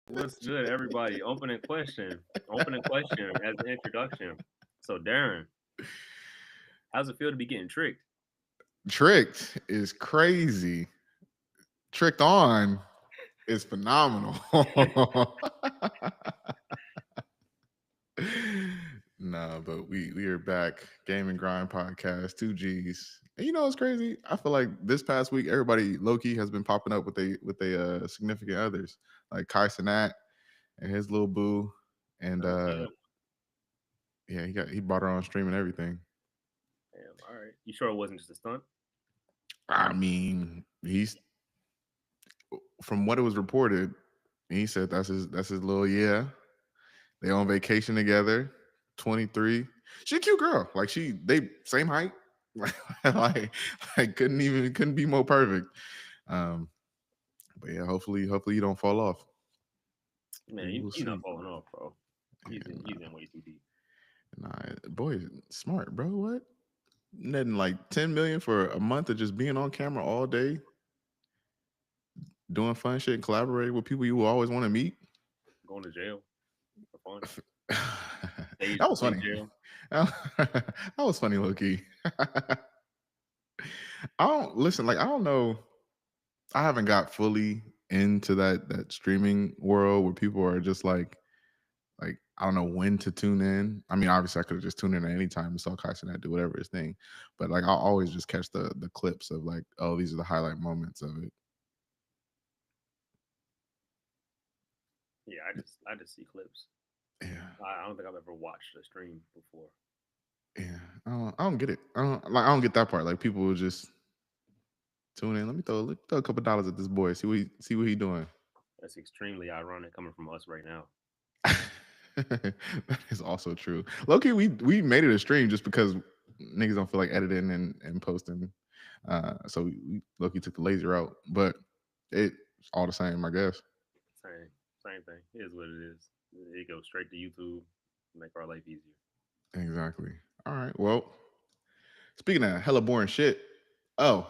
What's good, everybody? Opening question. Opening question as an introduction. So, Darren, how's it feel to be getting tricked? Tricked is crazy. Tricked on is phenomenal. Nah, but we are back. Game and Grind podcast, 2G's. And you know what's crazy? I feel like this past week everybody low key has been popping up with a significant others. Like Kai Cenat and his little boo. And Oh, yeah. yeah, he bought her on stream and everything. Damn. All right. You sure it wasn't just a stunt? I mean, he's from what it was reported, he said that's his little yeah. They on vacation together. 23. She a cute girl. Like they same height. like, like couldn't be more perfect. Um, but yeah, hopefully you don't fall off. Man, We'll you're not see. falling off, bro. He's And in way too deep. boy, smart, bro. What? Netting like 10 million for a month of just being on camera all day, doing fun shit and collaborating with people you always want to meet. Going to jail for fun. Stage, That was stage funny. jail. That was funny, Loki. I don't listen. Like I don't know. I haven't got fully into that streaming world where people are just like I don't know when to tune in. I mean, obviously I could have just tuned in at any time and saw Kai Cenat do whatever his thing, but like I'll always just catch the clips of like, oh, these are the highlight moments of it. Yeah, I just see clips. Yeah, I don't think I've ever watched a stream before. yeah. I don't get it. I don't get that part. Like people will just tune in. Let me throw a couple dollars at this boy. See what he doing. That's extremely ironic coming from us right now. That is also true. Loki, we made it a stream just because niggas don't feel like editing and posting. So Loki took the lazy route, but it's all the same, I guess. Same thing. It is what it is. It goes straight to YouTube, make our life easier. Exactly. All right. Well, speaking of hella boring shit. Oh.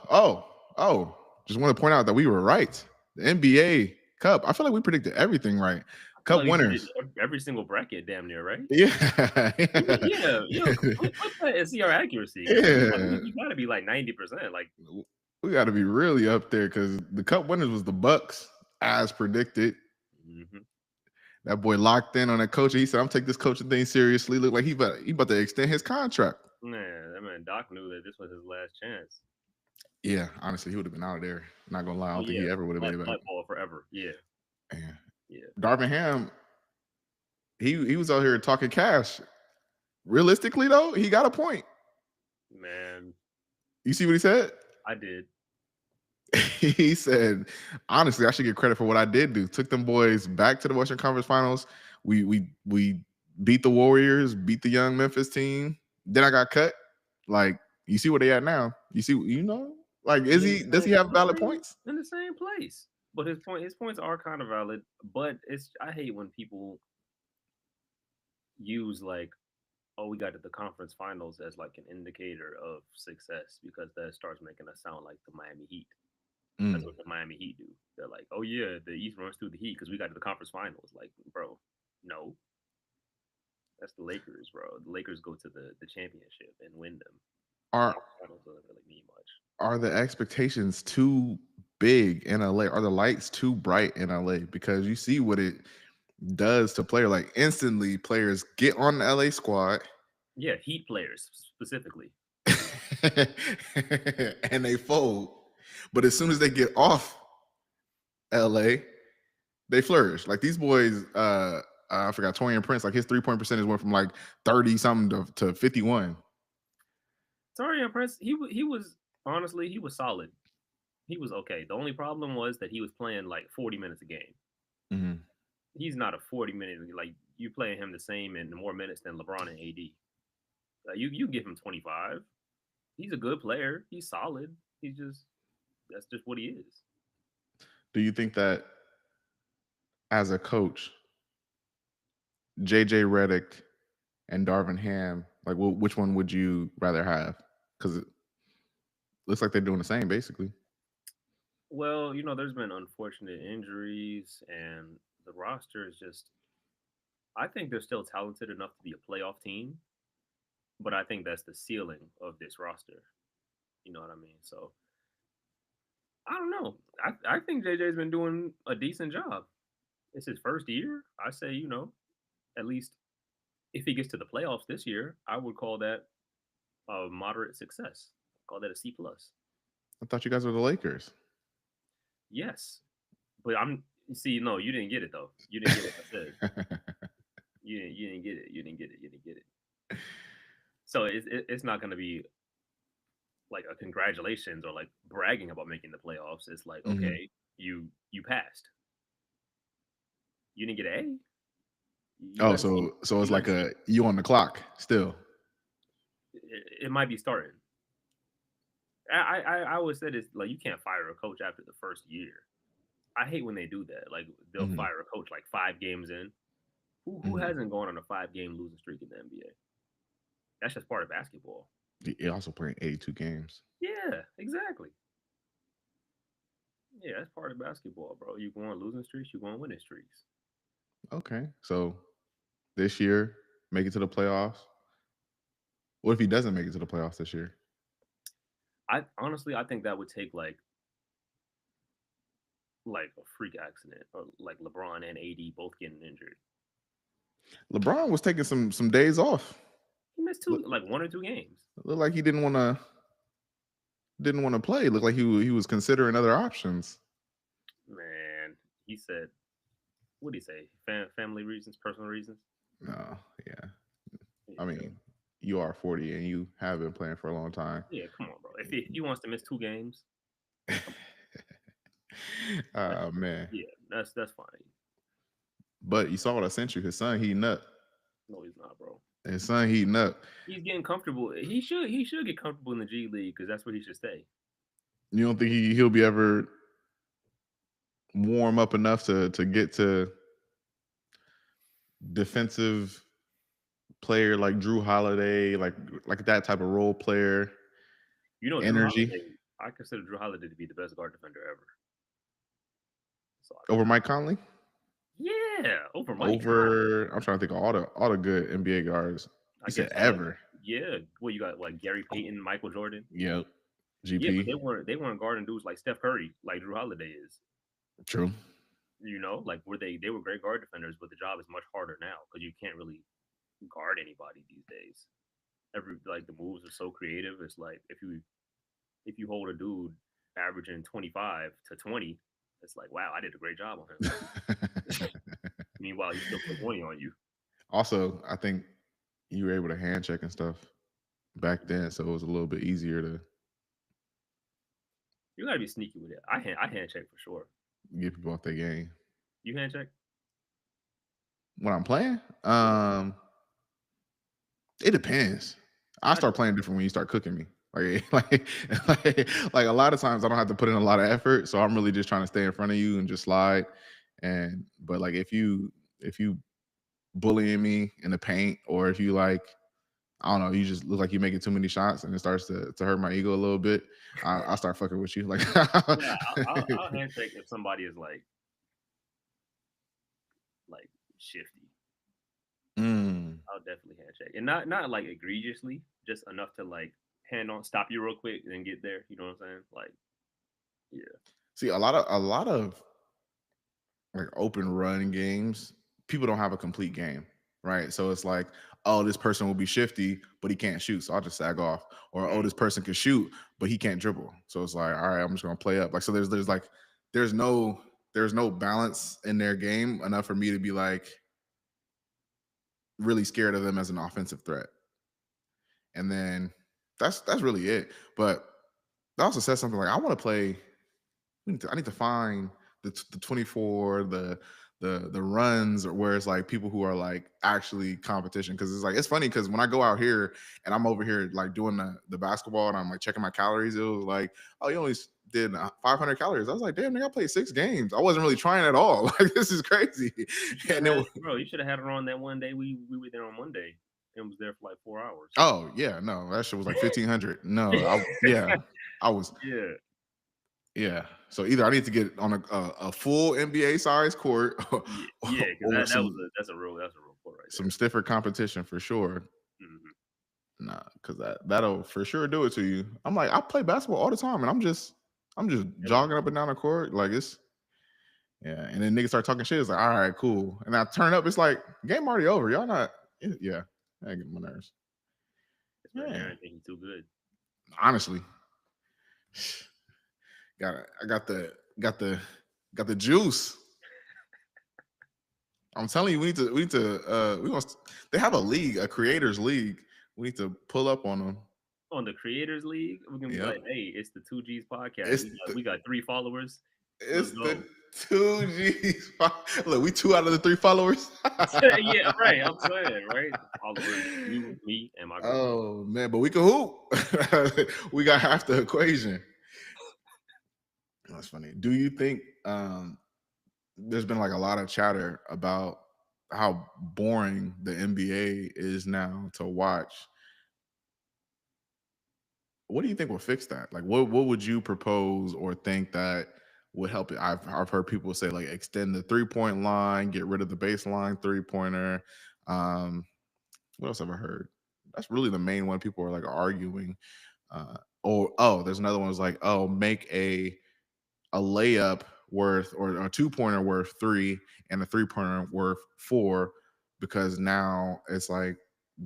Just want to point out that we were right. The NBA Cup. I feel like we predicted everything right. I feel Cup like we did winners. every single bracket, damn near, right? Yeah. Yeah, clip that and see our accuracy because Yeah. we gotta be like 90%. Like, We got to be really up there because the Cup winners was the Bucks, as predicted. hmm That boy locked in on that coach. He said, "I'm taking this coaching thing seriously." Look like he about to extend his contract. man, that man Doc knew that this was his last chance. Yeah, honestly, he would have been out of there. Not gonna lie, I Oh don't think yeah, he ever would have made it back. blackball forever. Yeah, Yeah. yeah, Darvin Ham, he was out here talking cash. Realistically, though, he got a point. man, You see what he said? I did. He said, "Honestly, I should get credit for what I did do. Took them boys back to the Western Conference Finals. We beat the Warriors, beat the young Memphis team. Then I got cut. Like, you see where they at now? Like, We in the does same he have in the valid same points? in the same place. But his points are kind of valid. But I hate when people use like, oh, we got to the conference finals as like an indicator of success because that starts making us sound like the Miami Heat. That's Mm. what the Miami Heat do. They're like, oh yeah, the East runs through the Heat because we got to the conference finals. Like, bro, no, that's the Lakers, bro. The Lakers go to the championship and win them. Are Conference finals doesn't really mean much. are the expectations too big in LA? Are the lights too bright in LA? Because you see what it does to player. Like instantly, players get on the LA squad Yeah, Heat players specifically. and they fold. But as soon as they get off LA, they flourish. Like these boys, I forgot Torian Prince, like his 3-point percentage went from like 30 something to 51. Taurean Prince, he was honestly he was solid. He was okay. The only problem was that he was playing like 40 minutes a game. Mhm. He's not a 40 minute like you playing him the same in more minutes than LeBron and AD. You give him 25. He's a good player. He's solid. He's just that's just what he is. Do you think that as a coach, JJ Redick and Darvin Ham, like which one would you rather have? Because it looks like they're doing the same basically. Well, there's been unfortunate injuries, and the roster is just. I think they're still talented enough to be a playoff team, but I think that's the ceiling of this roster. You know what I mean? So I don't know. I think JJ's been doing a decent job. It's his first year. I say, at least if he gets to the playoffs this year, I would call that a moderate success. Call that a C plus. I thought you guys were the Lakers. Yes, but I'm. See, no, you didn't get it though. You didn't get what I said. You didn't get it. You didn't get it. You didn't get it. So it's not going to be like a congratulations or like bragging about making the playoffs. It's like, Hmm. okay, you passed. You didn't get an A. You Oh, got a C. so You it's got a like C. a you on the clock still. It might be starting. I always said it's like you can't fire a coach after the first year. I hate when they do that. Like they'll Hmm. fire a coach like 5 games in. Who Hmm. hasn't gone on a 5 game losing streak in the NBA? That's just part of basketball. He also playing 82 games. Yeah, exactly. Yeah, that's part of basketball, bro. You go on losing streaks, you go on winning streaks. Okay, so this year make it to the playoffs. What if he doesn't make it to the playoffs this year? I honestly, I think that would take like a freak accident or like LeBron and AD both getting injured. LeBron was taking some days off. He missed Look, like 1 or 2 games. looked like he didn't want to play. Looked like he was considering other options. Man, he said, what did he say? Family reasons, personal reasons. No, yeah. I Yeah, mean, you are 40 and you have been playing for a long time. yeah. Come on, bro. If he wants to miss 2 games, that's Oh man. yeah, that's fine. But you saw what I sent you. His son heating up. No, he's not, bro. His son heating up. He's getting comfortable. He should get comfortable in the G League because that's where he should stay. You don't think he'll be ever warm up enough to get to defensive player like Drew Holiday, like that type of role player Drew energy Holiday. I consider Drew Holiday to be the best guard defender ever. So over Mike Conley? yeah, over Mike Conley. Over I'm trying to think of all the good NBA guards. I You said guess ever. yeah. Well, you got like Gary Payton, Michael Jordan. Yep. Yeah, but GP. they weren't guarding dudes like Steph Curry, like Drew Holiday is. True. Like were they were great guard defenders, but the job is much harder now because you can't really guard anybody these days. Every like the moves are so creative. It's like if you hold a dude averaging 25 to 20, it's like wow, I did a great job on him. Meanwhile, he still put 20 on you. Also, I think you were able to hand check and stuff back then, so it was a little bit easier to You gotta be sneaky with it. I hand check for sure. get people off their game. You hand check? When I'm playing, Yeah, it depends. I I start do. playing different when you start cooking me. Like a lot of times I don't have to put in a lot of effort, so I'm really just trying to stay in front of you and just slide. And but like if you bullying me in the paint, or if you like I don't know, you just look like you're making too many shots and it starts to hurt my ego a little bit. I start fucking with you. Like, Yeah, I'll hand check if somebody is like shifty. mm, I'll definitely hand check, and not like egregiously, just enough to like hand on, stop you real quick, and then get there. You know what I'm saying? Like, yeah, see a lot of like open run games, people don't have a complete game, right? So it's like, oh, this person will be shifty, but he can't shoot, so I'll just sag off. Or oh, mm, this person can shoot, but he can't dribble. So it's like, all right, I'm just gonna play up. Like so, there's like there's no there's no balance in their game enough for me to be like really scared of them as an offensive threat. And then that's really it. But that also says something like I want to play. I need to find the 24, the runs, or where it's like people who are like actually competition. Because it's like it's funny because when I go out here and I'm over here like doing the basketball and I'm like checking my calories, it was like, oh, you only did 500 calories. I was like, damn, nigga, I played 6 games. I wasn't really trying at all. Like this is crazy. you should have And had then bro. You should have had her on that one day we were there on Monday and was there for like 4 hours. oh yeah, no, that shit was like 1,500. No, yeah, I was Yeah, Yeah. So either I need to get on a full NBA size court Yeah, because or that's a real pull right some there. stiffer competition for sure. Hmm. Nah, because that'll for sure do it to you. I'm like, I play basketball all the time, and I'm just jogging up and down the court like it's yeah. And then niggas start talking shit. It's like, all right, cool. And I turn up, it's like game already over. Y'all not yeah. That get my nerves. It's right Yeah, there. I think he's too good. honestly, I got the juice. I'm telling you, we must. They have a league, a creators league. We need to pull up on them. On the Creators League, we're gonna be Yep. like, "Hey, it's the 2G's podcast. It's We got 3 followers. Let's It's the go." 2G's. Look, we 2 out of the 3 followers. Yeah, right. I'm saying, right? Followers, you, me, and my girl. Oh man, but we can hoop. We got half the equation. That's funny. Do you think there's been like a lot of chatter about how boring the NBA is now to watch? What do you think will fix that? Like, what would you propose or think that would help it? I've heard people say like extend the 3 point line, get rid of the baseline 3 pointer. Um, what else have I heard? That's really the main one people are like arguing. Or there's another one was like, make a layup worth or a 2 pointer worth 3 and a 3 pointer worth 4 because now it's like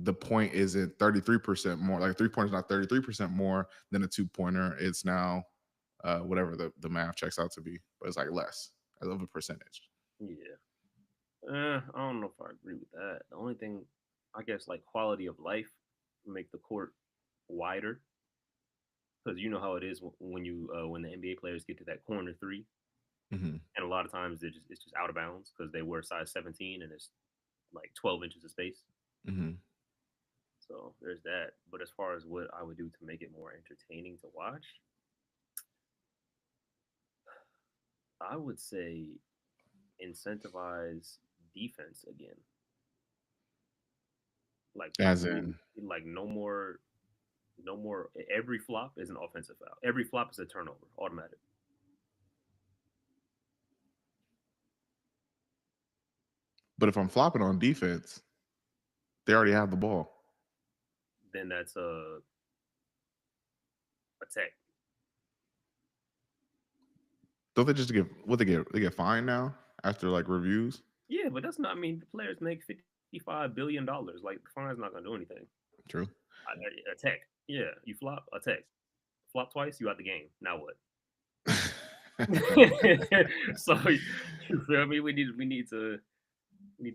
the point isn't 33% more. Like 3 pointers not 33% more than a 2 pointer. It's now whatever the math checks out to be, but it's like less of a percentage. Yeah. I don't know if I agree with that. The only thing, I guess, like quality of life, make the court wider, because you know how it is when the NBA players get to that corner three, Hmm. and a lot of times it's just out of bounds because they wear size 17 and it's like 12 inches of space. Hmm. So there's that. But as far as what I would do to make it more entertaining to watch, I would say incentivize defense again. Like As in, like no more. Every flop is an offensive foul. Every flop is a turnover, automatic. but if I'm flopping on defense, they already have the ball. Then that's a tech. Don't they just get what they get fined now after like reviews? Yeah, but that's not. I mean, the players make $55 billion. Like the fine's not gonna do anything. True. A tech. Yeah, you flop a tech. Flop twice, you out the game. Now what? So you feel me? We need to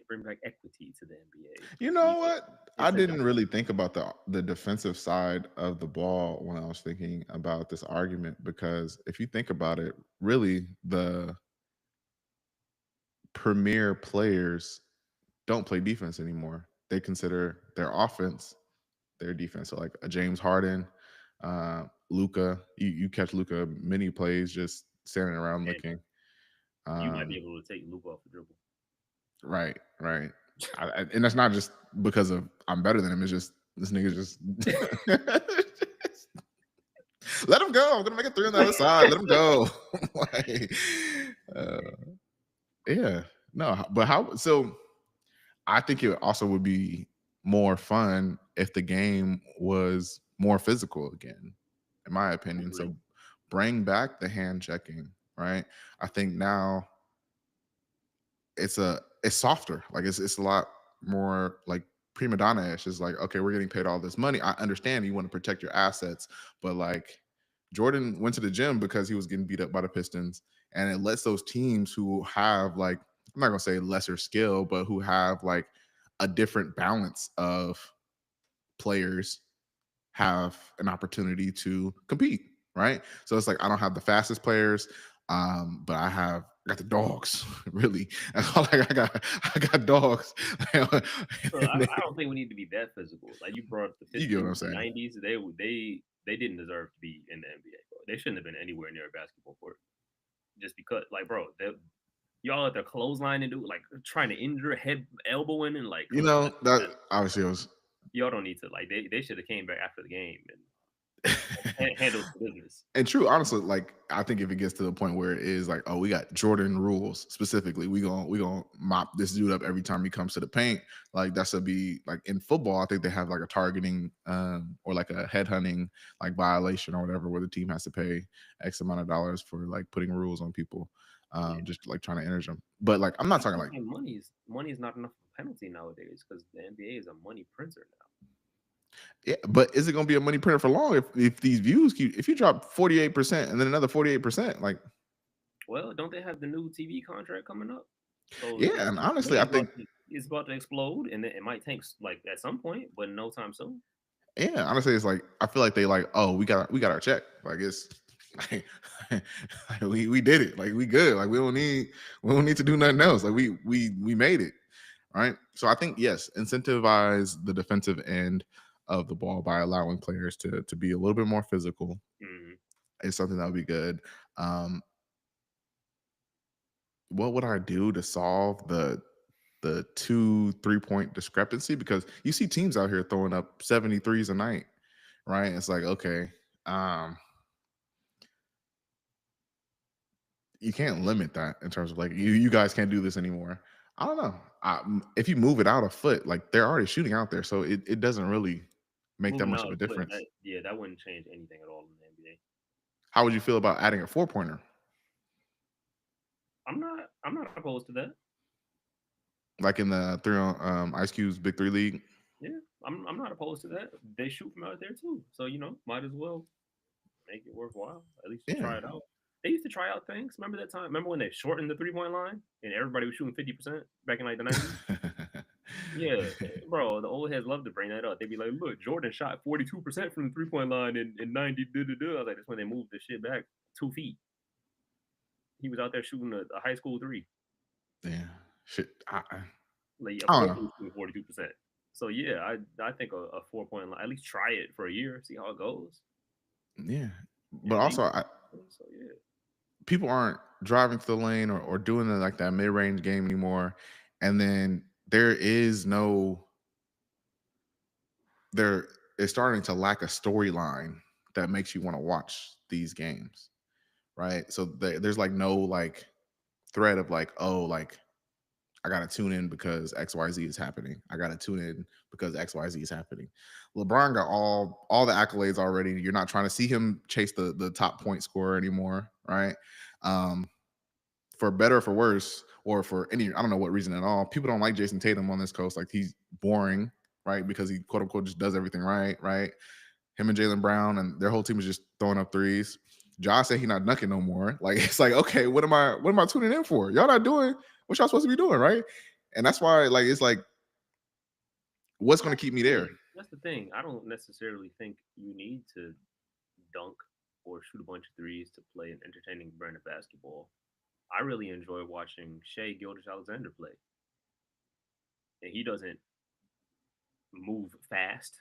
bring back equity to the NBA. You We know need to what? I didn't incentivize. really think about the defensive side of the ball when I was thinking about this argument because if you think about it, really the premier players don't play defense anymore. They consider their offense their defense. So like a James Harden, Luca, you catch Luca many plays just standing around And looking. you might be Um, able to take Luke off the dribble. right, right. And that's not just because of I'm better than him. It's just this nigga just let him go. I'm gonna make a three on the other side. Let him go. Like, uh, yeah, no, but how? So I think it also would be more fun if the game was more physical again, in my I opinion. agree. So bring back the hand checking, right? I think now it's softer. Like it's a lot more like prima donna-ish. It's like, okay, we're getting paid all this money. I understand you want to protect your assets, but like Jordan went to the gym because he was getting beat up by the Pistons. And it lets those teams who have like, I'm not gonna say lesser skill, but who have like a different balance of players have an opportunity to compete, right? So it's like I don't have the fastest players, but I got the dogs. Really, that's all I got. I got dogs. So I don't think we need to be that physical. Like you brought up the You get what Pistons I'm in the saying? '90s. They didn't deserve to be in the NBA. Bro. They shouldn't have been anywhere near a basketball court. Just because, like, bro, y'all at the clothesline and do like trying to injure, head elbowing, and like, You come on, know that that, obviously it was y'all don't need to. Like, they should have came back after the game and handles the business. And true, honestly, like I think if it gets to the point where it is like, oh, we got Jordan rules specifically, we gonna mop this dude up every time he comes to the paint. Like that's to be like in football. I think they have like a targeting or like a headhunting like violation or whatever, where the team has to pay X amount of dollars for like putting rules on people, Yeah, just like trying to enter them. But like I'm not I talking don't like think money is not enough of a penalty nowadays because the NBA is a money printer now. yeah, but is it gonna be a money printer for long if these views keep if you drop 48% and then another 48%, like Well, don't they have the new TV contract coming up? So yeah, and honestly, money I is about think to, is about to explode, and it might tank like at some point, but no time soon. yeah, honestly, it's like I feel like they like, oh, we got our check. Like it's like, like, we did it. Like we good. Like we don't need to do nothing else. Like we made it. Right. So I think yes, incentivize the defensive end of the ball by allowing players to be a little bit more physical Mm-hmm. is something that would be good. What would I do to solve the 2 3 point discrepancy? Because you see teams out here throwing up 73s a night, right? It's like, okay, um, you can't limit that in terms of like you guys can't do this anymore. I don't know. If you move it out a foot, like they're already shooting out there, so it doesn't really make that Moving much out of a a foot, difference. that yeah, that wouldn't change anything at all in the NBA. How would you feel about adding a 4 pointer, I'm not opposed to that. like in the three on Ice Cube's Big Three League? Yeah, I'm not opposed to that. They shoot from out there too, so might as well make it worthwhile. At least Yeah. try it out. They used to try out things. Remember that time? Remember when they shortened the 3 point line and everybody was shooting 50% back in like the 90s? Yeah, bro. The old heads love to bring that up. They'd be like, "Look, Jordan shot 42% from the 3 point line in 90." Duh, duh, duh. I was like, "That's when they moved the shit back 2 feet." He was out there shooting a high school three. Yeah. Shit. Like, of I don't course, know. he was shooting 42%. So yeah, I think a 4 point line. At least try it for a year, see how it goes. Yeah. But And also, leave. So yeah. people aren't driving to the lane or doing like that mid-range game anymore. And then there is no there is starting to lack a storyline that makes you want to watch these games, right? So there's like no like thread of like, oh, like I gotta tune in because XYZ is happening. I gotta tune in because XYZ is happening. LeBron got all the accolades already. You're not trying to see him chase the top point scorer anymore, right? Um, for better or for worse, or for any, I don't know what reason at all, people don't like Jason Tatum on this coast. Like he's boring, right? Because he quote unquote just does everything right, right? Him and Jalen Brown and their whole team is just throwing up threes. Josh said he not dunking no more. Like it's like, okay, what am I tuning in for? Y'all not doing what y'all supposed to be doing, right? And that's why, like, it's like, what's Well, gonna keep me there? that's the thing. I don't necessarily think you need to dunk or shoot a bunch of threes to play an entertaining brand of basketball. I really enjoy watching Shea Gilders Alexander play, and he doesn't move fast,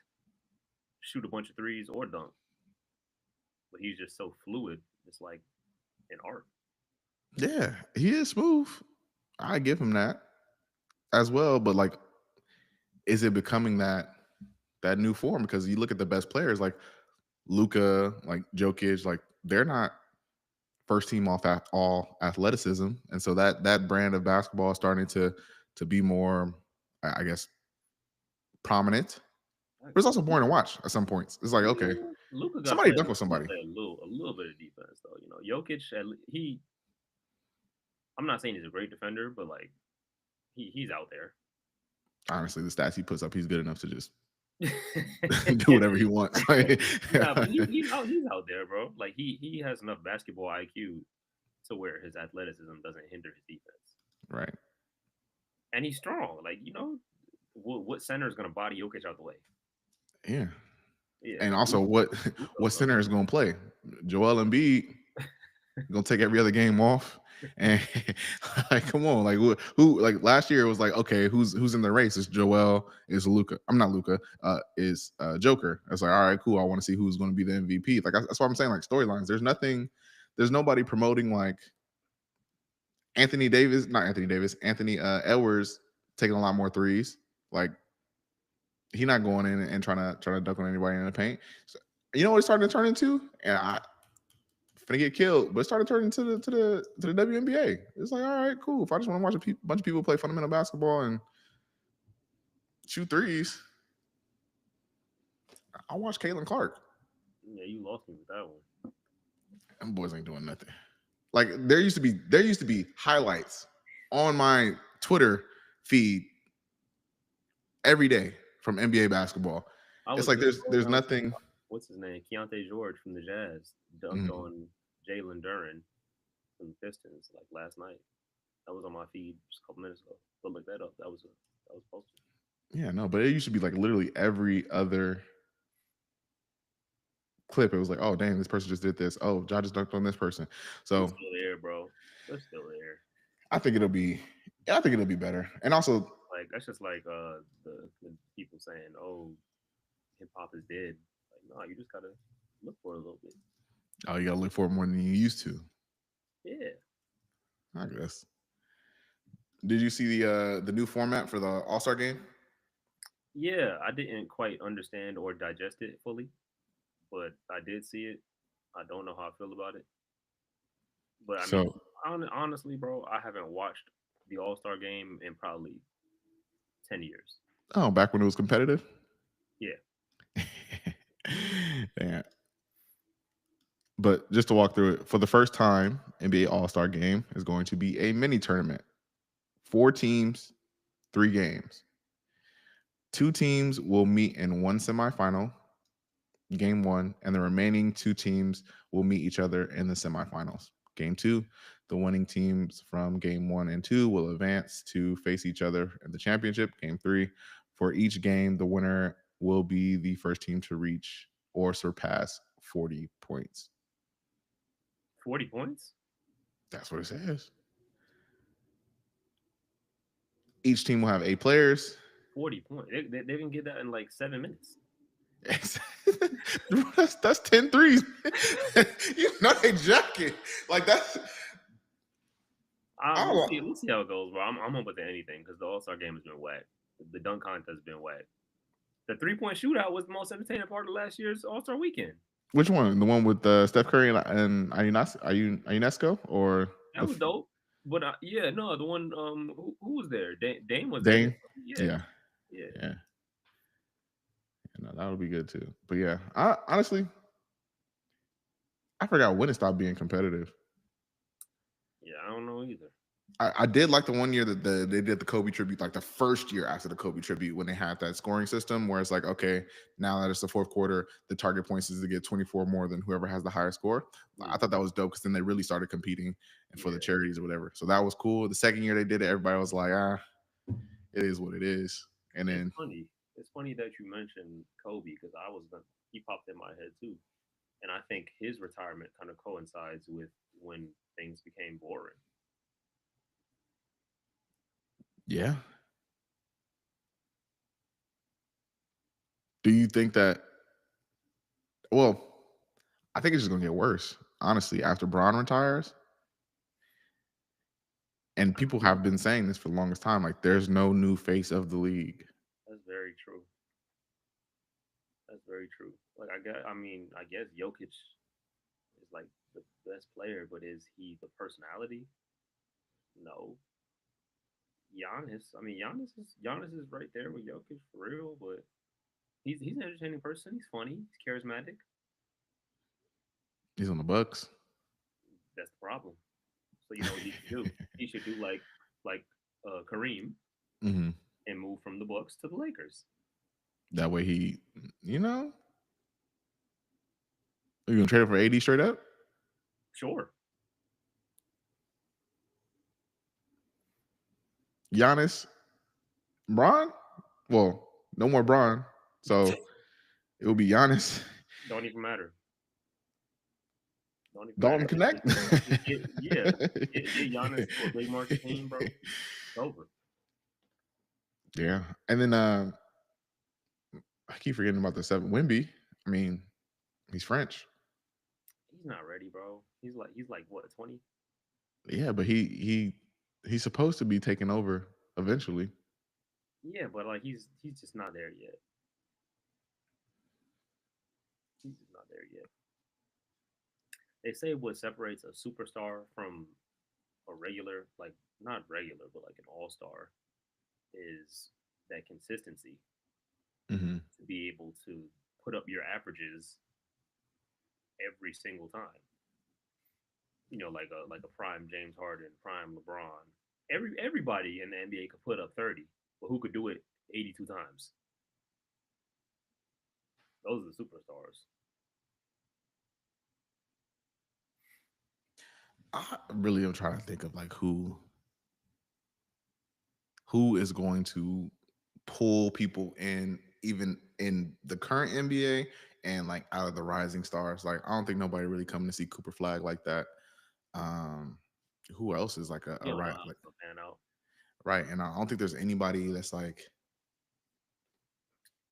shoot a bunch of threes, or dunk, but he's just so fluid. It's like an art. Yeah, he is smooth. I give him that as well. But like, is it becoming that new form? Because you look at the best players like Luca, like Jokic, like they're not first team off at all athleticism, and so that brand of basketball is starting to be more, I guess, prominent. Like, But it's also boring to watch at some points. It's like, okay, Luca got to somebody play. dunk with Got to somebody. play a little bit of defense though. Jokic. He. I'm not saying he's a great defender, but like he's out there. Honestly, the stats he puts up, he's good enough to just Nah, do whatever he wants. Like, but he's out there, bro. Like he has enough basketball IQ to where his athleticism doesn't hinder his defense, right. and he's strong. Like what center is gonna body Jokic out the way? Yeah. Yeah, And also what Luka, what bro. center is gonna play? Joel Embiid gonna take every other game off. And like, come on, like who like last year it was like, okay, who's in the race? It's Joel, is Luca. I'm not Luca, is Joker. I was like, all right, cool. I want to see who's gonna be the MVP. Like that's what I'm saying, like storylines. There's nobody promoting like Anthony Edwards taking a lot more threes. Like he not going in and trying to dunk on anybody in the paint. So You know what it started to turn into? And I finna get killed, but it started turning to the WNBA. It's like, all right, cool. If I just want to watch bunch of people play fundamental basketball and shoot threes, I'll watch Caitlin Clark. Yeah, you lost me with that one. Them boys ain't doing nothing. Like there used to be highlights on my Twitter feed every day from NBA basketball. I It's was like just there's scrolling. I was nothing. what's his name? Keontae George from the Jazz dunked Mhm. on Jalen Duren from the Pistons like last night. That was on my feed just a couple minutes ago. Go look that up. That was posted. Yeah, no, but it used to be like literally every other clip. It was like, oh dang, this person just did this. Oh, Ja just dunked on this person. They're So still there, bro. They're still there. I think it'll be, I think it'll be better. And also, Like that's just like the people saying, "Oh, hip hop is dead." Like, no, you just gotta look for it a little bit. oh, you gotta look for it more than you used to. Yeah, I guess. Did you see the new format for the All Star game? yeah. I didn't quite understand or digest it fully, but I did see it. I don't know how I feel about it, but I mean, So, honestly, bro, I haven't watched the All Star game in probably 10 years. oh, back when it was competitive. Yeah, Yeah. But just to walk through it, for the first time, NBA All Star Game is going to be a mini tournament. 4 teams, 3 games. 2 teams will meet in one semifinal, game one, and the remaining 2 teams will meet each other in the semifinals. Game two, the winning teams from game one and two will advance to face each other in the championship. Game three, for each game, the winner will be the first team to reach or surpass 40 points. 40 points. That's what it says. Each team will have 8 players. 40 points. They didn't get that in like 7 minutes. that's 10 threes. You know they jacking. Like that's I don't We'll know. see. We'll see how it goes, bro. I'm open to anything because the All Star game has been whack. The dunk contest has been whack. The 3 point shootout was the most entertaining part of last year's All Star weekend. Which one? The one with Steph Curry and Ionesco or That was dope. But yeah, no, the one who was there? Dame was there. Dame? Yeah, Yeah, yeah, yeah. No, that would be good too. But yeah, I honestly I forgot when it stopped being competitive. yeah. I don't know either. I did like the one year that they did the Kobe tribute, like the first year after the Kobe tribute, when they had that scoring system where it's like, okay, now that it's the fourth quarter, the target points is to get 24 more than whoever has the higher score. I thought that Mhm. was dope because then they really started competing for the Yeah, charities or whatever. So that was cool. The second year they did it, everybody was like, it is what it is. And it's then, funny. It's funny that you mentioned Kobe because I was gonna. He popped in my head too, and I think his retirement kind of coincides with when things became boring. yeah. Do you think that, well, I think it's just going to get worse, honestly, after Braun retires. And people have been saying this for the longest time. Like, there's no new face of the league. That's very true. That's very true. Like I mean, I guess Jokic is like the best player, but is he the personality? No. Giannis, I mean, Giannis is right there with Jokic for real, but he's an entertaining person. He's funny. He's charismatic. He's on the Bucks. That's the problem. So you know what he should do? He should do like Kareem Hmm. and move from the Bucks to the Lakers. That way he, you know, you gonna trade him for AD straight up? Sure. Giannis, Braun? Well, no more Braun. So it will be Giannis. Don't even matter. Don't even Dalton matter. Connect. Just get yeah. Get Giannis to a big market team, bro. It's over. Yeah. And then I keep forgetting about the seven. Wimby. I mean, he's French. He's not ready, bro. He's like what 20? Yeah, but he's supposed to be taking over eventually. Yeah, but like he's just not there yet. He's just not there yet. They say what separates a superstar from a regular, like not regular, but like an all star, is that consistency Hmm. to be able to put up your averages every single time. Like a prime James Harden, prime LeBron. Everybody in the NBA could put up 30, but who could do it 82 times? Those are the superstars. I really am trying to think of like who is going to pull people in, even in the current NBA and like out of the rising stars. Like I don't think nobody really coming to see Cooper Flag like that. Um, who else is like You a don't know right how like it's gonna pan out. right? And I don't think there's anybody that's like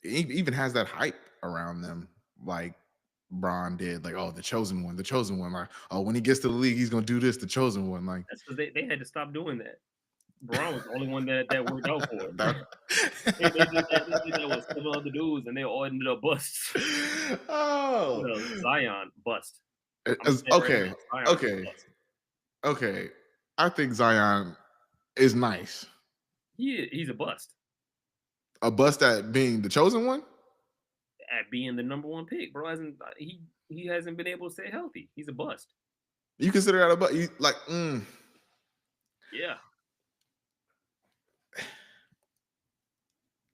even has that hype around them like Braun did. Like, oh, the chosen one, the chosen one. Like, oh, when he gets to the league, he's gonna do this, the chosen one. Like That's because they had to stop doing that. Braun was the only one that worked out for it. that. They did that with 7 other dudes, and they all ended up busts. Oh, Zion bust. I'm gonna say it right okay, now. Zion's a okay, bust. okay. I think Zion is nice. He's a bust A bust at being the chosen one. at being the number one pick. Bro hasn't he hasn't been able to stay healthy. He's a bust. You consider that a bust? You like? Yeah,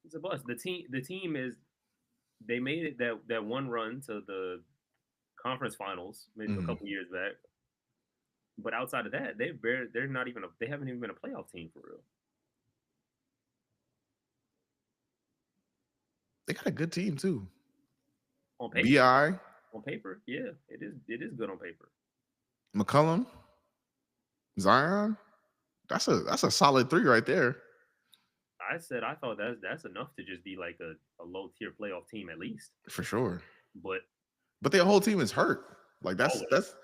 he's a bust. The team is they made it that one run to the conference finals maybe a Mhm. couple years back. But outside of that, they're not even they haven't even been a playoff team for real. They got a good team too. On paper. Bi On paper, yeah, it is good on paper. McCollum, Zion. That's a solid three right there I said I thought that's enough to just be like a low tier playoff team at least. for sure. But But their whole team is hurt. Like always, that's.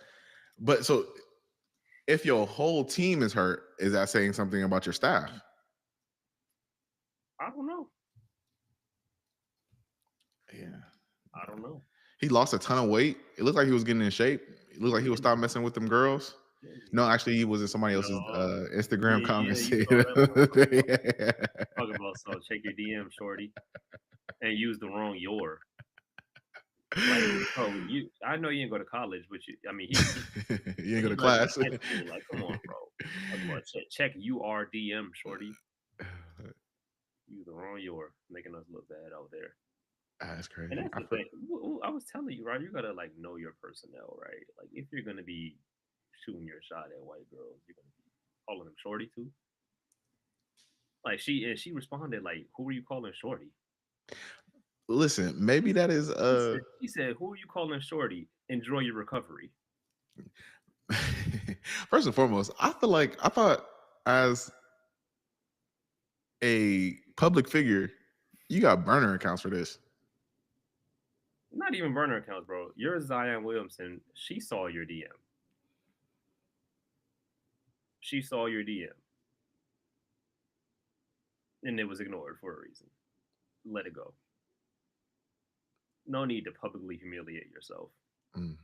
But so if your whole team is hurt, is that saying something about your staff? I don't know. Yeah. I don't know. He lost a ton of weight. It looked like he was getting in shape. It looked like he Yeah, was stop messing with them girls. yeah, No, actually, he was in somebody else's no, Instagram yeah, comments. you saw that one. Talk about so check your DM, shorty, and use the wrong your. Like, bro, I know you didn't go to college, but I mean, You ain't go he to graduated class. high school. Like, come on, bro. Talk about check URDM, shorty. Use the wrong your, making us look bad out there. That's And crazy. that's the thing. I was telling you, right? You gotta like know your personnel, right? Like, if you're gonna be shooting your shot at white girls, you're gonna be calling them shorty too. Like she responded like, "Who are you calling shorty?" Listen, maybe that is She said, "Who are you calling shorty? Enjoy your recovery." first and foremost, I thought as a public figure, you got burner accounts for this. Not even burner accounts, bro. You're Zion Williamson. She saw your DM. She saw your DM, and it was ignored for a reason. Let it go. No need to publicly humiliate yourself. Mm.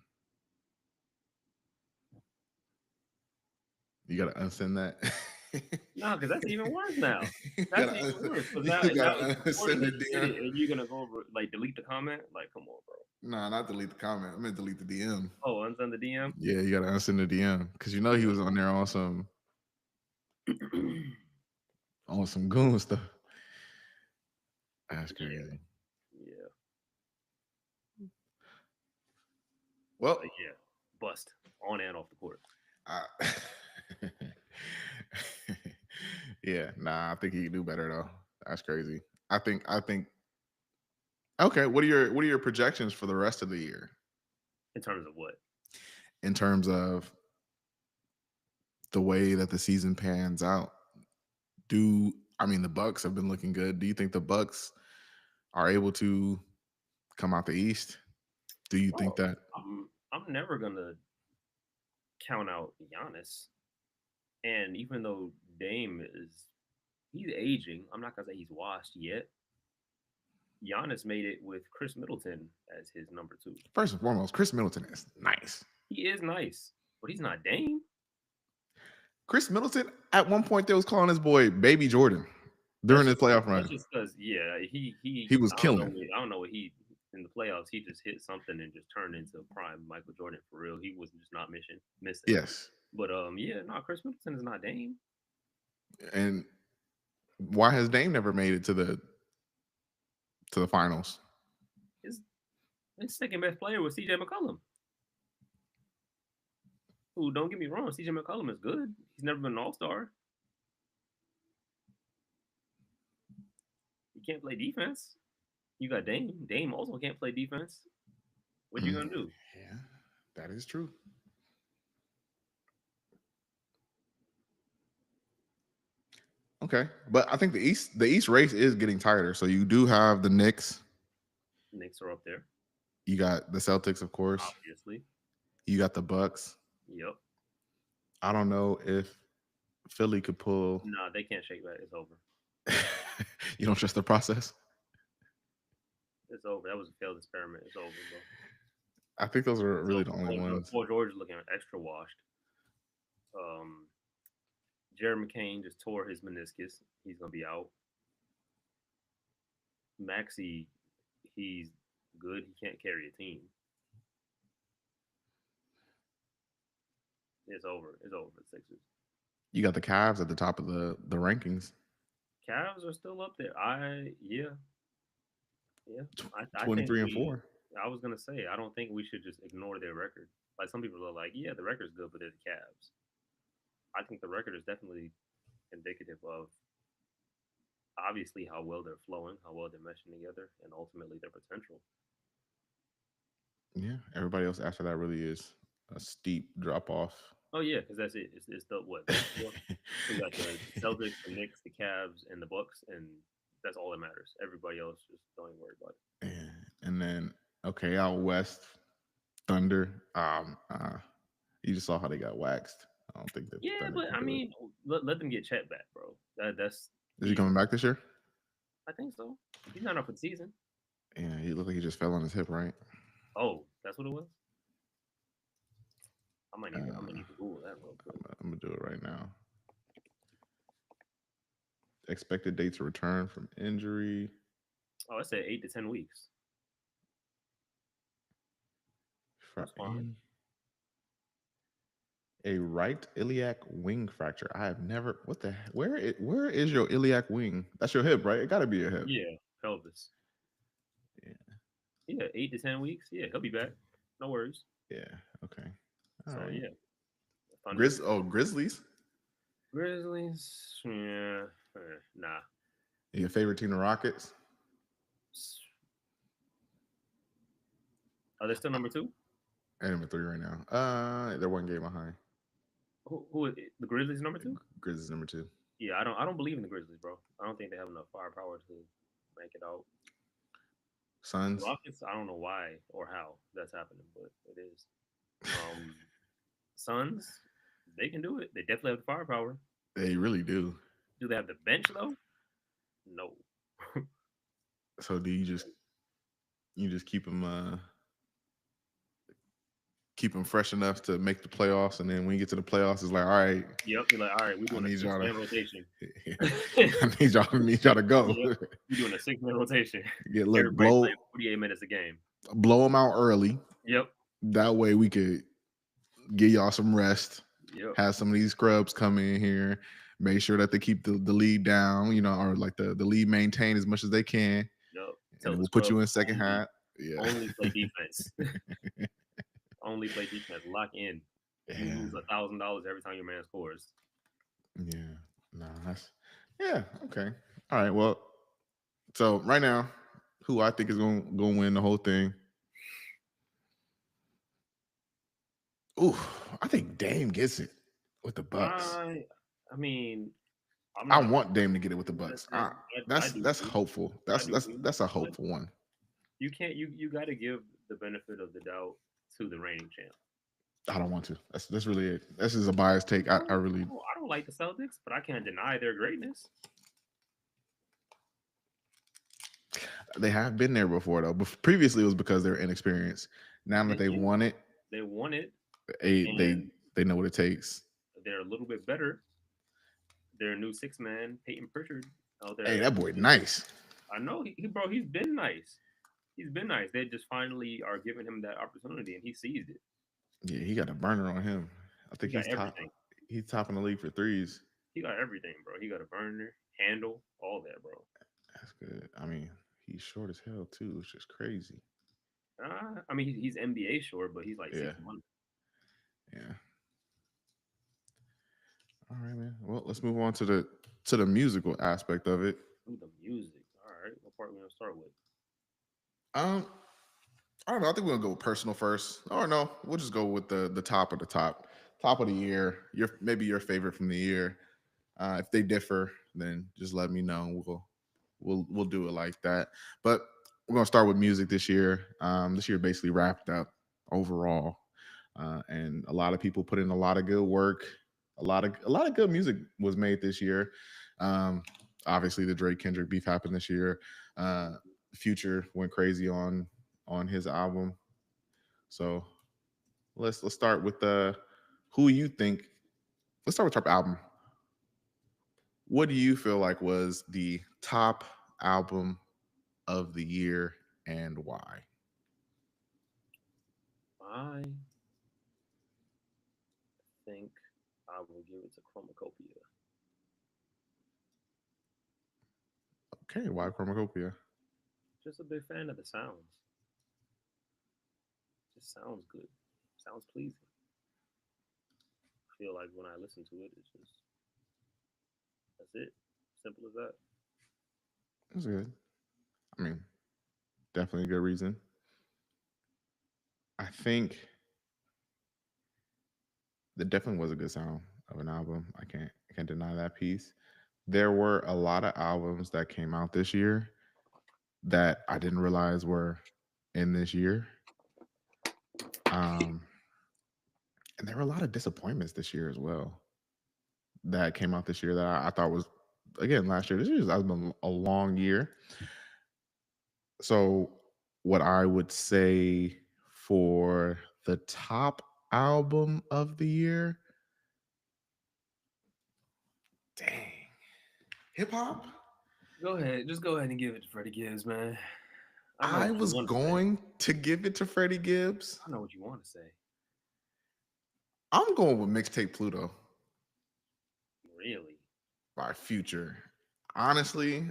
You gotta unsend that. No, because that's even worse now. you That's gotta even worse because now, you now gotta it's recorded unsend that the you did DM. it, and you're gonna go over like delete the comment. Like, come on, bro. No, not delete the comment. I'm gonna delete the DM. Oh, unsend the DM. Yeah, you gotta unsend the DM because you know he was on there on some goon stuff. That's Yeah, crazy. yeah, Well, but yeah, bust on and off the court. I, yeah, nah, I think he can do better though. That's crazy. I think okay, what are your projections for the rest of the year In terms of what? in terms of the way that the season pans out? Do I mean the Bucks have been looking good? Do you think the Bucks are able to come out the East? Do you think Bro, that? I'm never gonna count out Giannis. And even though Dame he's aging, I'm not gonna say he's washed yet. Giannis made it with Chris Middleton as his number two. First and foremost, Chris Middleton is nice. He is nice, but he's not Dame. Chris Middleton, at one point, they was calling his boy Baby Jordan during his playoff That's run. just because He was I don't know killing. I don't know what he in the playoffs he just hit something and just turned into prime Michael Jordan for real. He was just not missing. Yes. But yeah, no, Chris Middleton is not Dame. And why has Dame never made it to the finals? His second best player was CJ McCollum. Who, don't get me wrong, CJ McCollum is good. He's never been an all-star. He can't play defense. You got Dame. Dame also can't play defense. What you gonna do? Yeah, that is true. Okay, but I think the East race is getting tighter. So you do have the Knicks. Knicks are up there, You got the Celtics, of course. obviously. You got the Bucks. Yep. I don't know if Philly could pull. Nah, they can't shake that. It's over. You don't trust the process? It's over. That was a failed experiment. It's over, bro. I think those are really the only ones. Paul George is looking extra washed. Jared McCain just tore his meniscus. He's gonna be out. Maxey, he's good. He can't carry a team. It's over. It's over for the Sixers. You got the Cavs at the top of the rankings. Cavs are still up there. Yeah. I 23 and 4. I was gonna say I don't think we should just ignore their record. Like some people are like, yeah, the record's good, but they're the Cavs. I think the record is definitely indicative of obviously how well they're flowing, how well they're meshing together, and ultimately their potential. Yeah, everybody else after that really is a steep drop off. Oh yeah, because that's it. It's the what? We got the Celtics, the Knicks, the Cavs, and the Bucks, and that's all that matters. Everybody else just don't even worry about it. Yeah. And then okay, out west, Thunder. You just saw how they got waxed. I don't think that. Yeah, but I mean, let them get Chet back, bro. That's is he coming back this year? I think so. He's not up for the season. Yeah, he looked like he just fell on his hip, right? Oh, that's what it was. I'm gonna need to Google that real quick. I'm gonna do it right now. Expected date to return from injury. Oh, I said 8 to 10 weeks. That's fine. A right iliac wing fracture. I have never. What the? Where is your iliac wing? That's your hip, right? It got to be your hip. Yeah, pelvis. Yeah, 8 to 10 weeks. Yeah, he'll be back. No worries. Yeah. Okay. All right. Yeah. Grizzlies. Grizzlies. Yeah. Nah. Your favorite team, the Rockets? Are they still number 2? And number 3 right now. They're 1 game behind. Who is it? The Grizzlies number 2? Grizzlies number 2. Yeah, I don't believe in the Grizzlies, bro. I don't think they have enough firepower to make it out. Suns. Rockets, I don't know why or how that's happening, but it is. Suns, they can do it. They definitely have the firepower. They really do. Do they have the bench though? No. So do you just keep them fresh enough to make the playoffs, and then when you get to the playoffs, it's like, all right. Yep, you're like, all right, we're doing a 6-man rotation. I need y'all to go. Yep. We're doing a 6-man rotation. Blow 48 minutes a game. Blow them out early. Yep. That way we could give y'all some rest. Yep. Have some of these scrubs come in here. Make sure that they keep the lead down, or like the lead maintained as much as they can. Yep. And we'll put you in second half. Yeah. Only play defense. Only play defense. Lock in. You lose $1,000 every time your man scores. Yeah. No, okay. All right. Well, so right now, who I think is gonna win the whole thing? Ooh, I think Dame gets it with the Bucks. I mean, I want Dame to get it with the Bucks. That's hopeful. That's a hopeful one. You can't. You got to give the benefit of the doubt to the reigning champ. I don't want to. That's really it. This is a biased take. I really. I don't like the Celtics, but I can't deny their greatness. They have been there before though. But previously it was because they're inexperienced. Now that They they've yeah, won it, they won it, they they and they know what it takes. they're a little bit better. Their new six man, Peyton Pritchard, out Hey, there. that boy nice. I know bro. He's been nice. He's been nice. They just finally are giving him that opportunity, and he seized it. Yeah, he got a burner on him. I He think got everything. he's top in the league for threes. He got everything, bro. He got a burner, handle, all that, bro. That's good. I mean, he's short as hell too. It's just crazy. I mean, he's NBA short, but he's like Yeah, 6'1". yeah. All right, man. Well, let's move on to the musical aspect of it. Ooh, the music. All right, what part we gonna start with? Um, I don't know. I think we're gonna go with personal first. Or no, we'll just go with the top of the top of the year. Your maybe your favorite from the year. If they differ, then just let me know. We'll do it like that. But we're gonna start with music this year. This year basically wrapped up overall, and a lot of people put in a lot of good work. A lot of good music was made this year. Um, Obviously, the Drake Kendrick beef happened this year. Uh, Future went crazy on his album. So let's start with the who you think. Let's start with top album. What do you feel like was the top album of the year and why? I think I will give it to Chromacopia. Okay, why Chromacopia? Just a big fan of the sounds. Just sounds good. Sounds pleasing. I feel like when I listen to it, it's just that's it. Simple as that. That's good. I mean, definitely a good reason. I think that definitely was a good sound of an album. I can't deny that piece. There were a lot of albums that came out this year that I didn't realize were in this year. Um, and there were a lot of disappointments this year as well that came out this year that I thought was again last year. This year has been a long year. So what I would say for the top album of the year, dang, hip hop. Go ahead. Just go ahead and give it to Freddie Gibbs, man. I know I what you was want to say. going to give it to Freddie Gibbs. I know what you want to say. I'm going with mixtape Pluto Really? by Future. Honestly,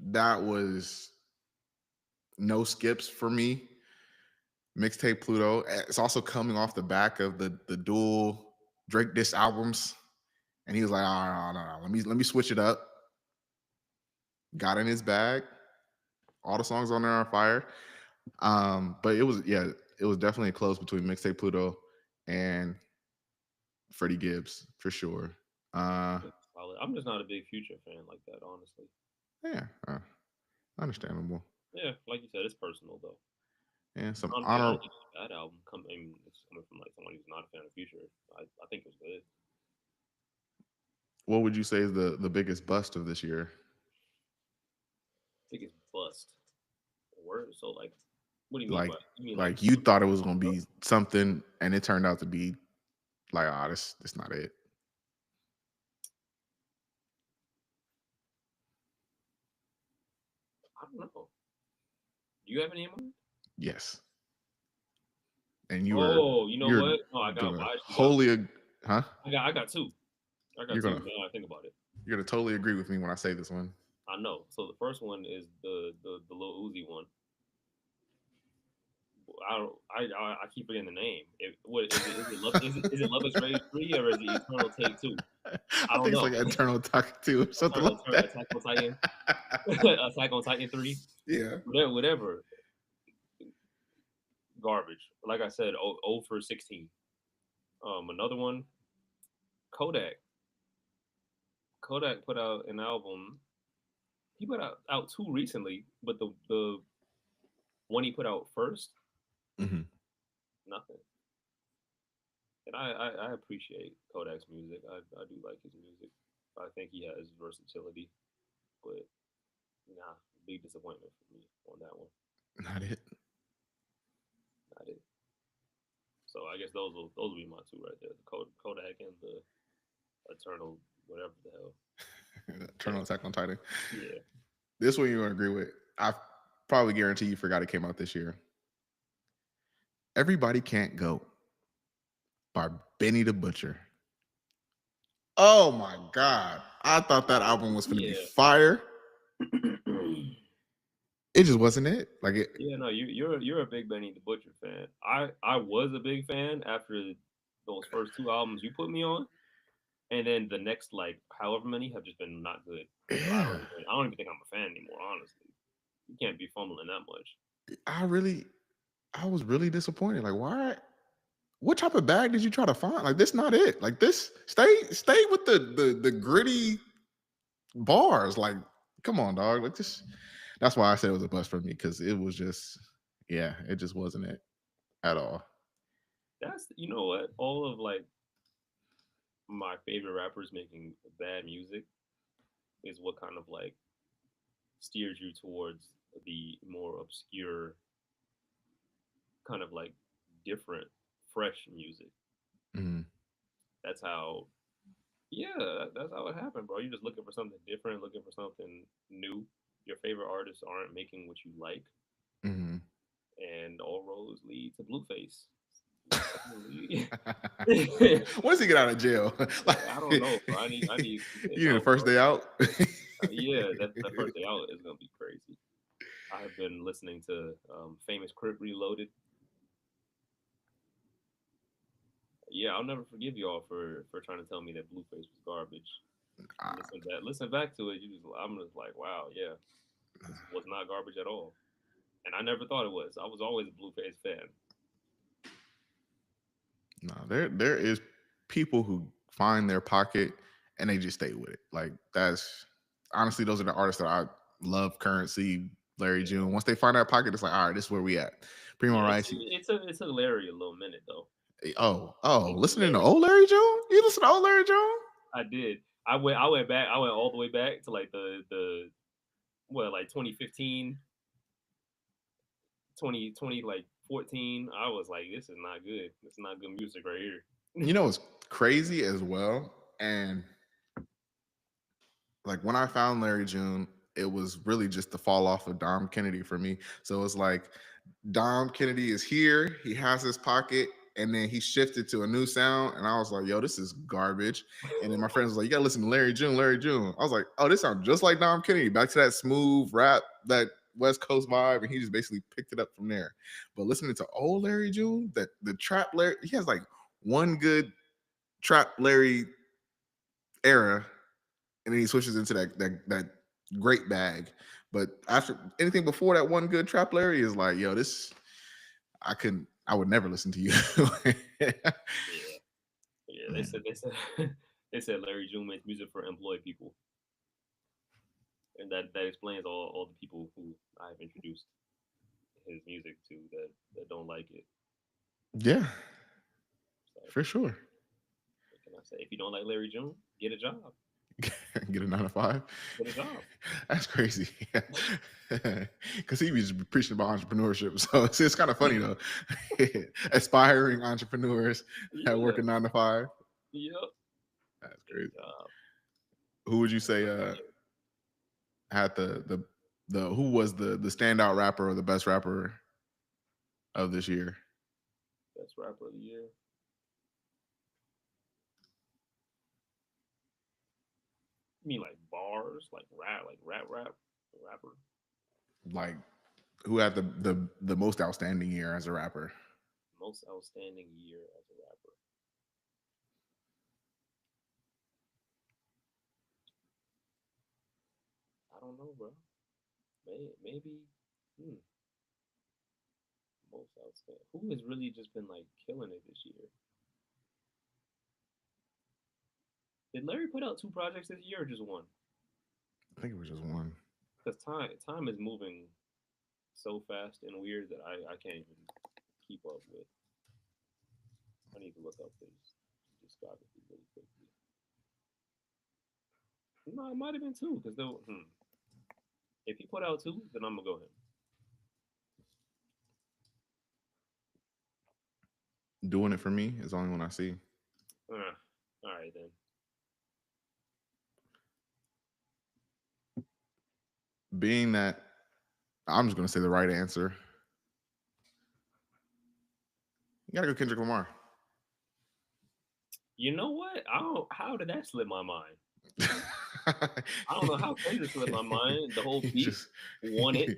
that was no skips for me. Mixtape Pluto. It's also coming off the back of the dual Drake diss albums, and he was like, "Oh, no, let me switch it up." Got in his bag. All the songs on there are fire. But it was definitely a close between Mixtape Pluto and Freddie Gibbs for sure. Uh, Solid. I'm just not a big Future fan like that, honestly. yeah, understandable. Yeah, like you said, it's personal though. And some Honestly, I honor. don't think it's a bad album. I mean, it's coming from like someone who's not a fan of Future. I think it was good. What would you say is the biggest bust of this year? I think it's bust. Word. So like, what do you mean Like by? You mean like? like you thought it was gonna be something, and it turned out to be like, oh, this not it. I don't know. Do you have any in mind? Yes, and Oh, you know you're what? No, I got. gonna I actually got. wholly, huh? I got two. I got You're two. gonna Now I think about it. you're gonna totally agree with me when I say this one. I know. So the first one is the Lil Uzi one. I keep forgetting the name. What is it? Is it Love? Is it Love Is Rage 3 or is it Eternal Take 2? I I don't think it's know. like Eternal Talk too, or something like that. Attack on Titan. Attack on Titan 3. Yeah. Whatever. Garbage. Like I said, 0 for 16. Another one, Kodak. Kodak put out an album. He put out two recently, but the one he put out first, Hmm. nothing. And I appreciate Kodak's music. I do like his music. I think he has versatility, but nah, big disappointment for me on that one. Not it. Not it. So I guess those will be my two right there: the Kodak and the Eternal, whatever the hell. Turn Yeah, on Attack on Titan. yeah, This one you're gonna agree with. I probably guarantee you forgot it came out this year. Everybody Can't Go by Benny the Butcher. Oh my god. I thought that album was gonna be yeah. fire. It just wasn't it. Like it Yeah, no, you're a big Benny the Butcher fan. I was a big fan after those first two albums you put me on, and then the next like however many have just been not good. So yeah. I don't even think I'm a fan anymore. Honestly, you can't be fumbling that much. I really I was really disappointed. Like, why what type of bag did you try to find? Like this not it. Like this stay with the gritty bars. Like, come on, dog. Like this. That's why I said it was a bust for me because it was just, yeah, it just wasn't it at all. That's you know what all of like my favorite rappers making bad music is what kind of like steers you towards the more obscure kind of like different fresh music. Mhm. That's how yeah, that's how it happened, bro. You're just looking for something different, looking for something new. Your favorite artists aren't making what you like, Mhm. and all roads lead to Blueface. Definitely. Once he get out of jail, like I don't know, bro. I need Blueface you in the out, first bro. day out. Yeah, that first day out is gonna be crazy. I've been listening to Famous Crip Reloaded. Yeah, I'll never forgive y'all for trying to tell me that Blueface was garbage. Listen back to it. I'm just like, wow, yeah, this was not garbage at all. And I never thought it was. I was always a Blueface fan. No, there is people who find their pocket and they just stay with it. Like that's honestly those are the artists that I love. Currency, Larry Yeah, June. Once they find their pocket, it's like all right, this is where we at. Primo yeah. Rice. It took Larry a little minute though. Listening to Larry, old Larry June. You listen to old Larry June? I did. I went back. I went all the way back to like the what like 2015, 2020 like 14. I was like, this is not good. This is not good music right here. You know, it's crazy as well. And like when I found Larry June, it was really just the fall off of Dom Kennedy for me. So it's like Dom Kennedy is here, he has his pocket, and then he shifted to a new sound, and I was like, "Yo, this is garbage." And then my friends was like, "You gotta listen to Larry June, Larry June." I was like, "Oh, this sounds just like Dom Kennedy, back to that smooth rap, that West Coast vibe," and he just basically picked it up from there. But listening to old Larry June, that the trap Larry, he has like one good trap Larry era, and then he switches into that great bag. But after anything before that one good trap Larry is like, yo, this I would never listen to you. Yeah, yeah. Yeah. They said they said Larry June makes music for employed people, and that explains all the people who I've introduced his music to that don't like it. Yeah, So for sure. what can I say? If you don't like Larry June, get a job. Get a 9 to 5. Get a job. That's crazy. Because he was preaching about entrepreneurship. So it's kind of funny though. Aspiring entrepreneurs that work Yeah. a 9 to 5. Yep. That's Get a crazy. job. Who would you That's say not it. had the who was the standout rapper or the best rapper of this year? Best rapper of the year. You mean like bars, like rap, rapper. Like who had the most outstanding year as a rapper? Most outstanding year as a rapper. I don't know, bro. Maybe. Hmm, most outstanding. Who has really just been like killing it this year? Did Larry put out two projects this year or just one? I think it was just one. Because time is moving so fast and weird that I can't even keep up with. I need to look up his discography really quickly. No, it might have been two because If he put out two, then I'm gonna go him. Doing it for me is the only one I see. All right then. Being that I'm just gonna say the right answer. You gotta go Kendrick Lamar. You know what? I don't. How did that slip my mind? I don't know how Kendrick slipped my mind. The whole you beat, just won it,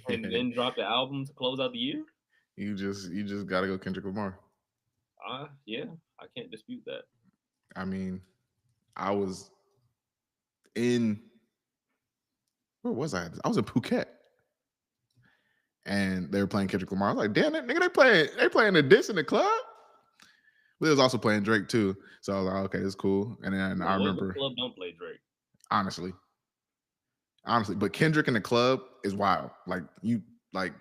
and yeah, then dropped the album to close out the year. you just gotta go Kendrick Lamar. Yeah, I can't dispute that. I mean, I was in where was I? I was in Phuket and they were playing Kendrick Lamar. I was like, damn it, nigga, they playing the diss in the club. But they was also playing Drake too. So I was like, okay, it's cool. And then I What remember, club don't play Drake? honestly, but Kendrick in the club is wild. Like you, like,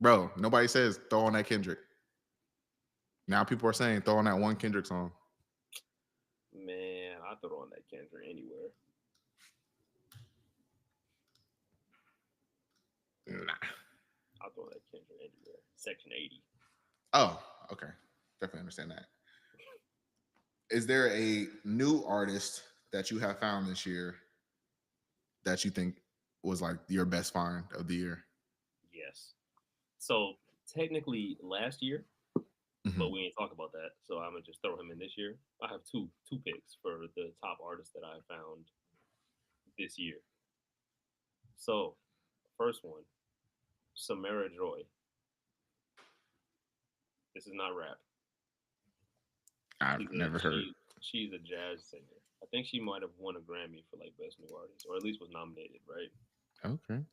bro, nobody says throw on that Kendrick. Now people are saying throw on that one Kendrick song. Man, I throw on that Kendrick anywhere. Nah. I throw that Kendrick anywhere. Section 80. Oh, okay. Definitely understand that. Is there a new artist that you have found this year that you think was like your best find of the year? Yes. So technically last year, Hmm. but we ain't talk about that. So I'm gonna just throw him in this year. I have two picks for the top artists that I found this year. So first one, Samara Joy. This is not rap. I've She's a never heard. she's a jazz singer. I think she might have won a Grammy for like best new artist, or at least was nominated, right? Okay.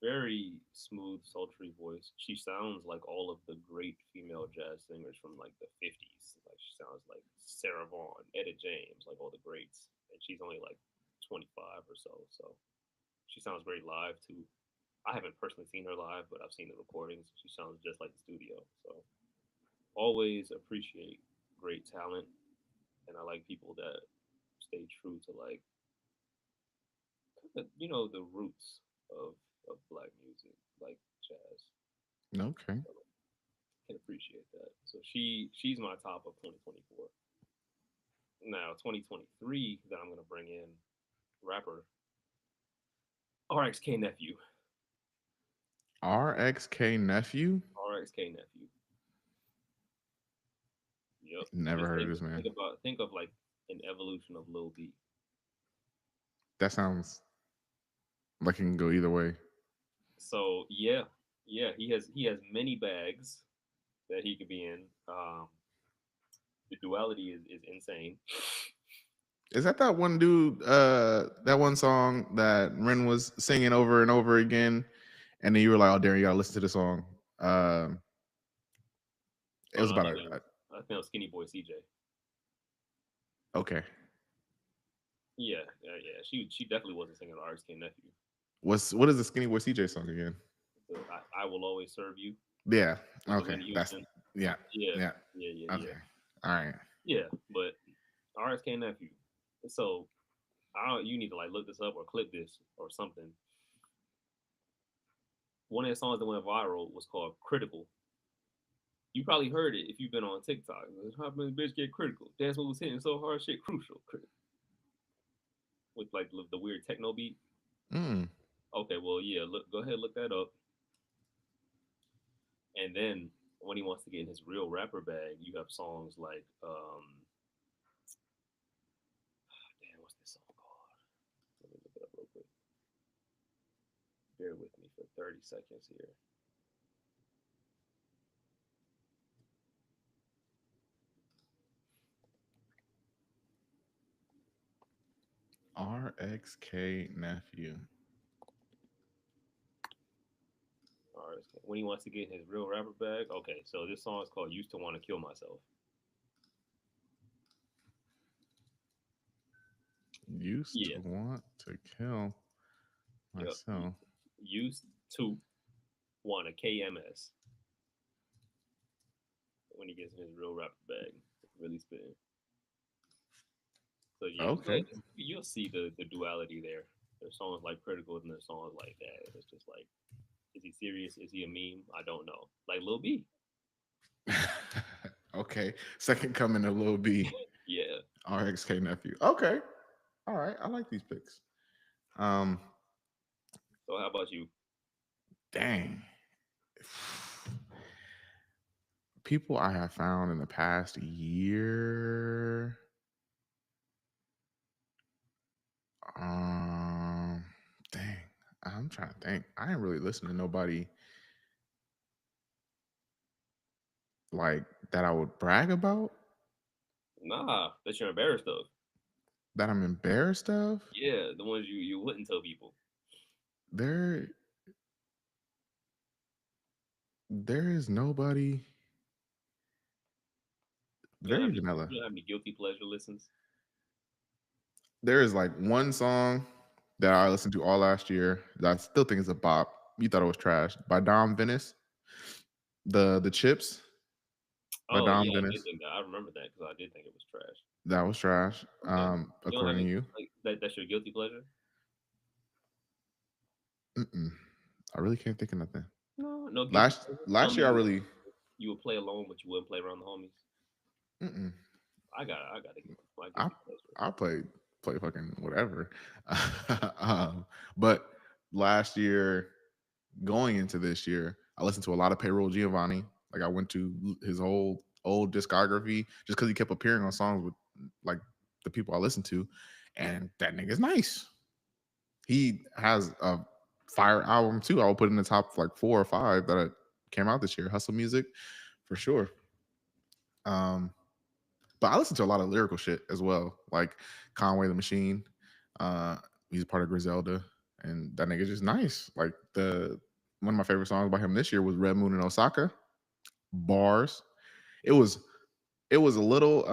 Very smooth, sultry voice. She sounds like all of the great female jazz singers from like the 50s. Like she sounds like Sarah Vaughan, Etta James, like all the greats. And she's only like 25 or so. So she sounds great live too. I haven't personally seen her live, but I've seen the recordings. She sounds just like the studio. So always appreciate great talent, and I like people that stay true to like the roots of black music, like jazz. Okay. So can appreciate that. So she's my top of 2024. Now 2023 that I'm gonna bring in rapper RXK nephew. RXK nephew. RXK nephew. Yep. Never Just heard of this man. think of like an evolution of Lil B. That sounds like it can go either way. So yeah, he has many bags that he could be in. The duality is insane. Is that one dude? That one song that Ren was singing over and over again, and then you were like, "Oh, Darren, you gotta listen to the song." It Oh was no, about I think that was Skinny Boy CJ. okay. Yeah. She definitely wasn't singing RXK nephew. What is the Skinny Boy CJ song again? I will always serve you Yeah. with the Okay. Whitney That's Houston. yeah. Yeah, Yeah. yeah. Okay. All right. Yeah, but RSK nephew. So I don't. You need to like look this up or clip this or something. One of the songs that went viral was called "Critical." You probably heard it if you've been on TikTok. How many bitch get critical? Dance moves hitting so hard, shit crucial. With like the weird techno beat. Mm. Okay, well yeah, look, go ahead, look that up. And then when he wants to get in his real rapper bag, you have songs like damn, what's this song called? Let me look it up real quick. Bear with me for 30 seconds here. RXK nephew. All right, when he wants to get in his real rapper bag. Okay, so this song is called "Used to Want to Kill Myself." Used Yeah, to want to kill yep. myself. Used to want a KMS when he gets in his real rapper bag. Really spitting. So yeah, go Okay. ahead. You'll see the duality there. There's songs like Critical and there's songs like that. It's just like, is he serious? Is he a meme? I don't know. Like Lil B. Okay. Second coming of Lil B, Yeah. RXK nephew. Okay. All right. I like these picks. Um, So how about you? dang. People I have found in the past year. Um, dang. I'm trying to think. I ain't really listened to nobody like that I would brag about, Nah, that you're embarrassed of. that I'm embarrassed of. Yeah, the ones you wouldn't tell people. There there is nobody very vanilla. You don't have any guilty pleasure listens. There is like one song that I listened to all last year that I still think is a bop. You thought it was trash by Dom Venice. The Chips by Oh Dom yeah, I did Venice. think that. I remember that because I did think it was trash. That was trash. Okay, you don't have According to any you. like that. That's your guilty pleasure. Mm-mm. I really can't think of nothing. No, no guilty Last pleasure. last year I really You would play alone, but you wouldn't play around the homies. mm-mm. I got to give my I guilty pleasure. I play fucking whatever. But last year, going into this year, I listened to a lot of Payroll Giovanni. Like I went to his whole old discography just because he kept appearing on songs with like the people I listened to, and that nigga's nice. He has a fire album too. I will put in the top like 4 or 5 that came out this year. Hustle music, for sure. Um, but I listen to a lot of lyrical shit as well, like Conway the Machine. Uh, he's a part of Griselda, and that nigga's just nice. Like the one of my favorite songs by him this year was Red Moon in Osaka. Bars. It was it was a little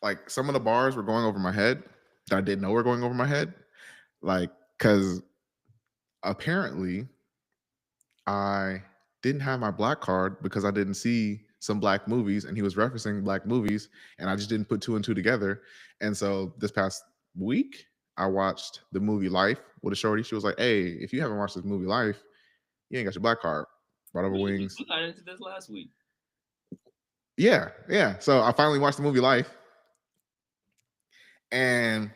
like some of the bars were going over my head that I didn't know were going over my head. Like, cause apparently I didn't have my black card because I didn't see some black movies and he was referencing black movies and I just didn't put two and two together. And so this past week, I watched the movie Life with a shorty. She was like, "Hey, if you haven't watched this movie Life, you ain't got your black card." Brought over wings. We got into this last week. Yeah, yeah. So I finally watched the movie Life. And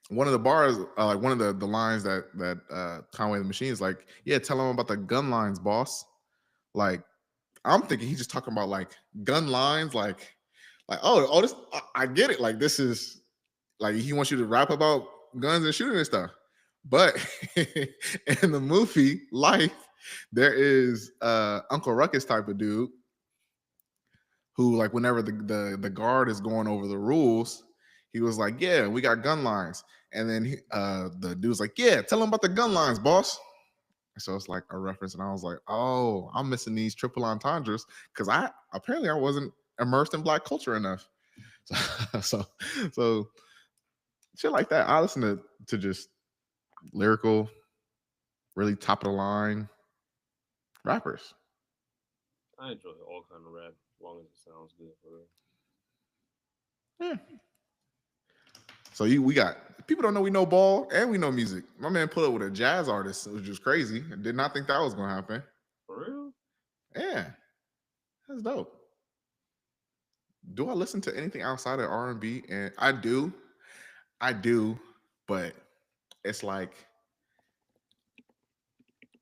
one of the bars, like one of the lines that Conway the Machine is like, "Yeah, tell him about the gun lines, boss." Like, I'm thinking he's just talking about like gun lines, like oh this I get it. Like this is like he wants you to rap about guns and shooting and stuff. But in the movie Life, there is Uncle Ruckus type of dude who like whenever the guard is going over the rules, he was like, "Yeah, we got gun lines," and then the dude's like, "Yeah, tell him about the gun lines, boss." So it's like a reference, and I was like, "Oh, I'm missing these triple entendres because I wasn't immersed in Black culture enough." So, so shit like that. I listen to just lyrical, really top of the line rappers. I enjoy all kind of rap as long as it sounds good for real. Yeah. So we got people don't know we know ball and we know music. My man put up with a jazz artist, which was crazy. I did not think that was gonna happen. For real? Yeah, that's dope. Do I listen to anything outside of R&B? And I do, but it's like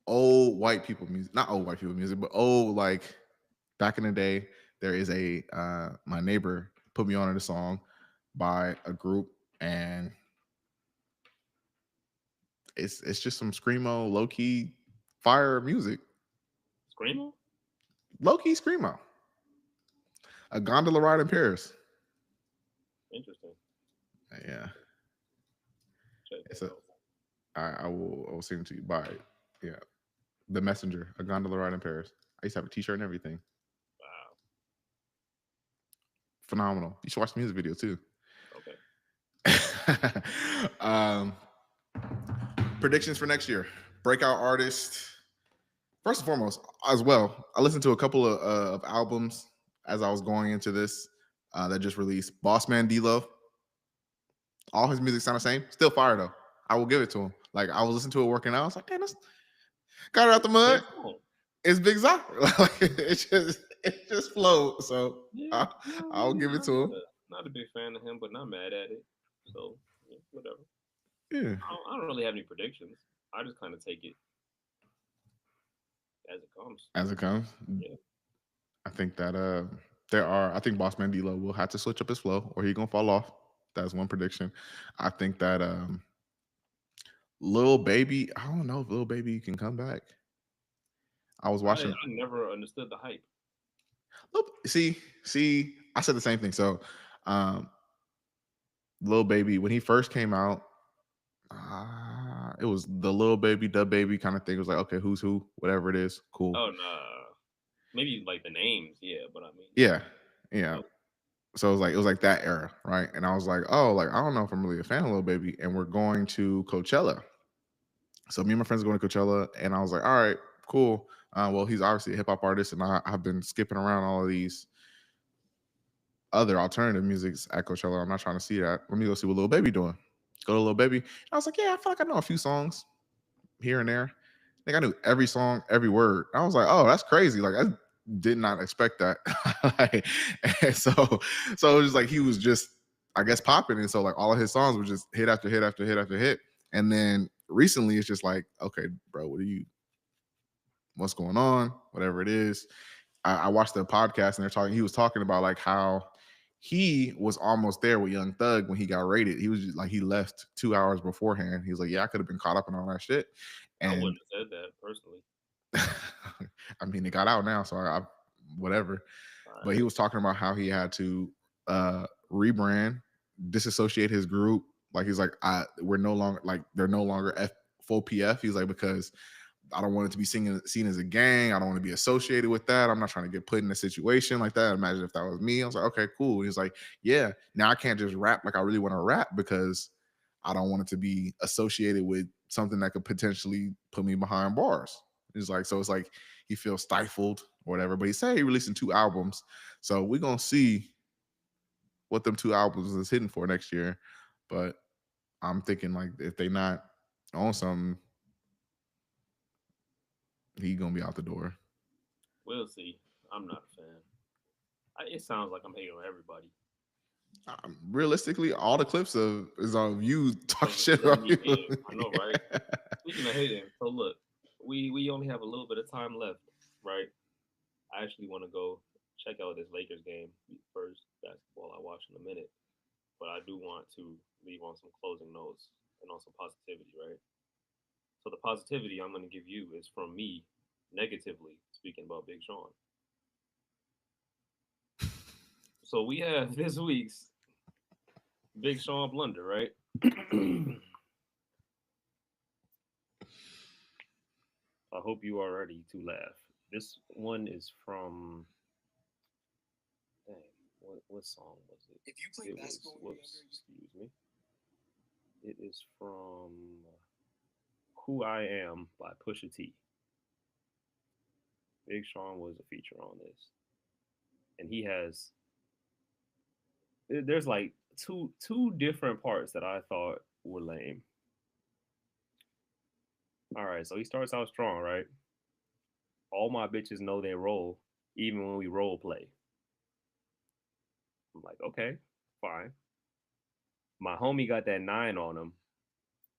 old white people music, not old white people music, but old like back in the day. There is a my neighbor put me on a song by a group, and it's just some screamo, low key fire music, Screamo? low key screamo. A gondola ride in Paris. Interesting. Yeah, Check it's that a. out. I will send it to you. By yeah, The Messenger, a gondola ride in Paris. I used to have a T-shirt and everything. Wow. Phenomenal. You should watch the music video too. Okay. um, predictions for next year. Breakout artist. First and foremost, as well, I listened to a couple of albums as I was going into this. that just released. Boss Man D-Lo. All his music sound the same. Still fire though. I will give it to him. Like I was listening to it working out. I was like, damn, this got it out the mud. Same song. It's Big Zai. It just flowed. So Yeah, I'll give it to him. not a big fan of him, but not mad at it. So yeah, whatever. Yeah. I don't really have any predictions. I just kind of take it as it comes. As it comes. Yeah. I think that I think Boss Man D-Lo will have to switch up his flow or he gonna fall off. That's one prediction. I think that Lil Baby, I don't know if Lil Baby can come back. I was watching. I never understood the hype. See, I said the same thing. So, Lil Baby, when he first came out, it was the Lil Baby, Dub Baby kind of thing. It was like, okay, who's who, whatever it is, cool. Oh no, maybe like the names, yeah, but I mean, Yeah. oh, So it was like that era, right? And I was like, oh, like I don't know if I'm really a fan of Lil Baby. And we're going to Coachella. So me and my friends are going to Coachella, and I was like, all right, cool. Well, he's obviously a hip hop artist, and I've been skipping around all of these other alternative musics at Coachella. I'm not trying to see that. Let me go see what Lil Baby doing. Go to Lil Baby. And I was like, yeah, I feel like I know a few songs here and there. I think I knew every song, every word. I was like, oh, that's crazy. Like I did not expect that. And so it was just like he was just, I guess, popping. And so like all of his songs were just hit after hit after hit after hit. And then recently it's just like, okay, bro, what's going on? Whatever it is. I watched the podcast and he was talking about like how he was almost there with Young Thug when he got raided. He was just, like, he left 2 hours beforehand. He was like, yeah, I could have been caught up in all that shit. And I wouldn't have said that personally. I mean, it got out now, so I whatever. But he was talking about how he had to rebrand, disassociate his group. Like he's like, we're no longer like they're no longer full PF. He's like, because I don't want it to be seen as a gang. I don't want to be associated with that. I'm not trying to get put in a situation like that. Imagine if that was me. I was like, okay, cool. He's like, yeah, now I can't just rap like I really want to rap because I don't want it to be associated with something that could potentially put me behind bars. He's like, so it's like he feels stifled or whatever. But he said he releasing 2 albums. So we're going to see what them 2 albums is hitting for next year. But I'm thinking like if they not on something, he gonna be out the door. We'll see. I'm not a fan. It sounds like I'm hating on everybody. Realistically, all the clips is on you talking shit about you. I know, right? Speaking of hating, so look, we only have a little bit of time left, right? I actually want to go check out this Lakers game, first basketball I watch in a minute, but I do want to leave on some closing notes and on some positivity, right? So the positivity I'm going to give you is from me, negatively speaking about Big Sean. So we have this week's Big Sean blunder, right? I hope you are ready to laugh. This one is from. Dang, what song was it? If you play basketball, excuse me. It is from "Who I Am" by Pusha T. Big Sean was a feature on this, and he has. There's like two different parts that I thought were lame. All right, so he starts out strong, right? All my bitches know they roll, even when we role play. I'm like, okay, fine. My homie got that 9 on him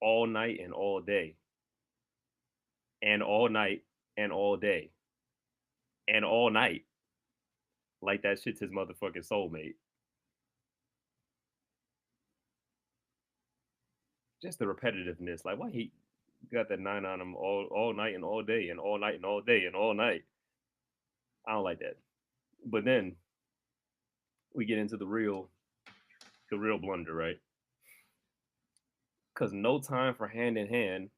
all night and all day. And all night and all day. And all night. Like that shit's his motherfucking soulmate. Just the repetitiveness. Like, why he got that 9 on him all night and all day and all night and all day and all night? I don't like that. But then we get into the real blunder, right? Because no time for hand in hand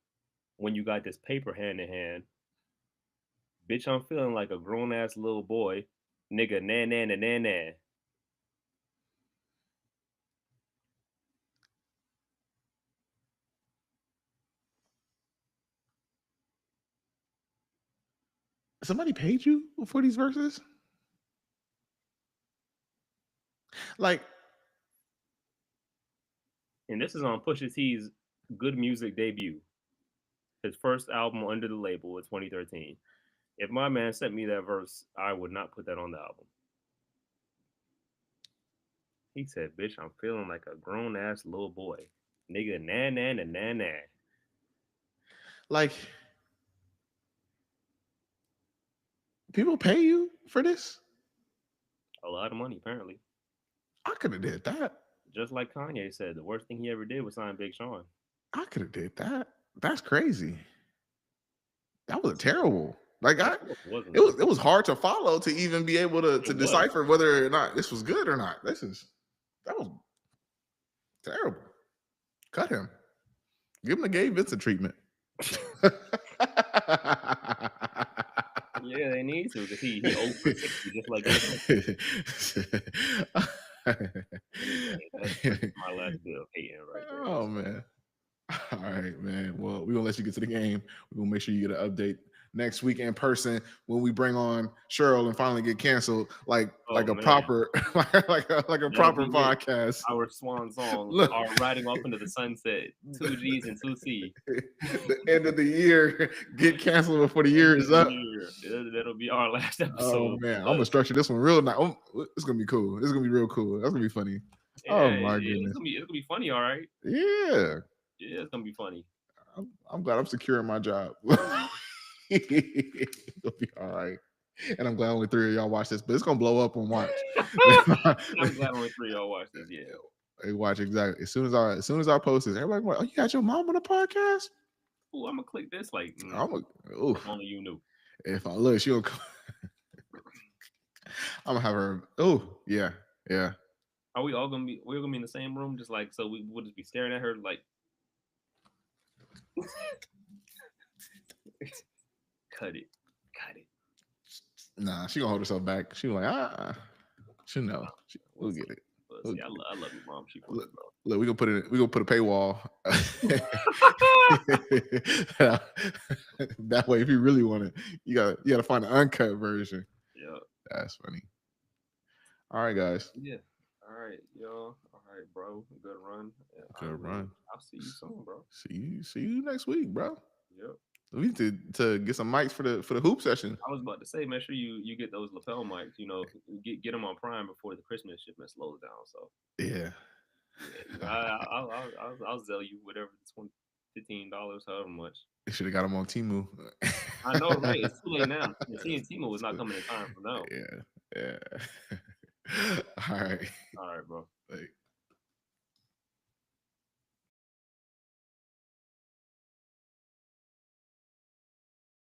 when you got this paper hand in hand. Bitch, I'm feeling like a grown ass little boy. Nigga, nan nan and nan nan. Somebody paid you for these verses? Like, And this is on Pusha T's Good Music debut, his first album under the label in 2013. If my man sent me that verse, I would not put that on the album. He said, "Bitch, I'm feeling like a grown ass little boy, nigga, nah nah nah nah nah." like people pay you for this? A lot of money, apparently. I could have did that. Just like Kanye said, the worst thing he ever did was sign Big Sean. I could have did that. That's crazy. That was terrible. Like Of course, it wasn't. it was hard to follow to even be able to It was. decipher whether or not this was good or not. That was terrible. Cut him. Give him the Gabe Vincent treatment. Yeah, they need to because he 0 for 60, just like that. Anyway, that's my last bit of hating right there. Oh man. All right, man. Well, we're gonna let you get to the game. We're gonna make sure you get an update next week in person when we bring on Cheryl and finally get canceled, like a man. proper like a proper be it. podcast. Our swan song Look. are riding off into the sunset. 2G's and 2C. The end of the year, get canceled before the year is up. That'll be our last episode. Oh man, I'm gonna structure this one real nice. It's gonna be cool. It's gonna be real cool. That's gonna be funny. Yeah, Oh my goodness. It's gonna be funny, all right. Yeah. Yeah, it's gonna be funny. I'm glad I'm securing my job. It'll be all right. And I'm glad only 3 of y'all watch this, but it's gonna blow up on watch. I'm glad only 3 of y'all watch this. Yeah. Hey, watch exactly. As soon as I post this, everybody like, "Oh, you got your mom on a podcast?" Oh, I'm gonna click this. Like, if only you knew. If I look, she'll come. I'm gonna have her. Oh, yeah. Are we all gonna be? We're gonna be in the same room, just like so. We'll just be staring at her like. Cut it. Nah, she gonna hold herself back. She like, she know. We'll get it. See, I love you, mom. She look, we gonna put it. We gonna put a paywall. That way, if you really want it, you gotta find an uncut version. Yeah, that's funny. All right, guys. Yeah. All right, y'all. All right, bro. Good run. Good run. I'll see you soon, bro. See you next week, bro. Yep. We need to get some mics for the hoop session. I was about to say, make sure you get those lapel mics. You know, get them on Prime before the Christmas shipment slows down. So yeah. I'll sell you whatever, $15, however much. You should have got them on Temu. I know, right? It's too late now. The Temu was not coming in time from now. Yeah. All right, bro. Like.